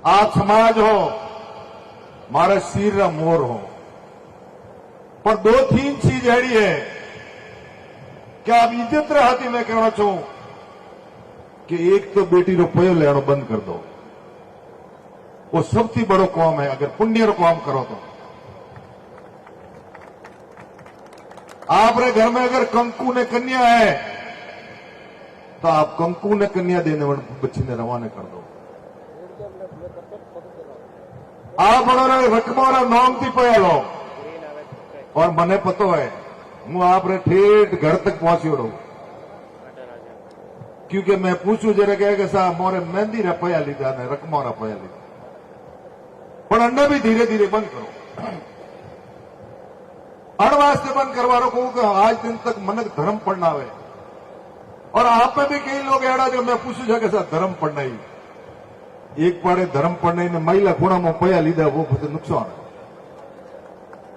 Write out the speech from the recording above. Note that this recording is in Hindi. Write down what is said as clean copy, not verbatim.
आ समाज हो मारे सिर मोर हो, पर दो तीन चीज ऐडी है कि आप इज्जत रहती मैं कहना चाहूं कि एक तो बेटी रो पयो लेनो बंद कर दो, वो सबसे बड़ो काम है। अगर पुण्य रो काम करो तो आपरे घर में अगर कंकु ने कन्या है तो आप कंकु ने कन्या देने वाले बच्ची ने रवाना कर दो। आप बड़ों रकमारा नाम थी पया लो, और मने पतो है हूँ आप ठेठ घर तक पहुंचो रहूं, क्योंकि मैं पूछू जरा कि साहब मोरे मेहंदी रा पया लीधा ने रकमारा पया लीधा, पर अन्ने भी धीरे धीरे बंद करो। अण वास्ते बंद करवारो कहूं कि आज दिन तक मन धर्म पढ़ना आवे, और आप में भी कई लोग एड़ा जो मैं पूछू छा कि साहब धर्म पढ़ना ही एक पाड़े धर्म पढ़ना ने महिला खूणा में पया लीधा वो नुकसान है।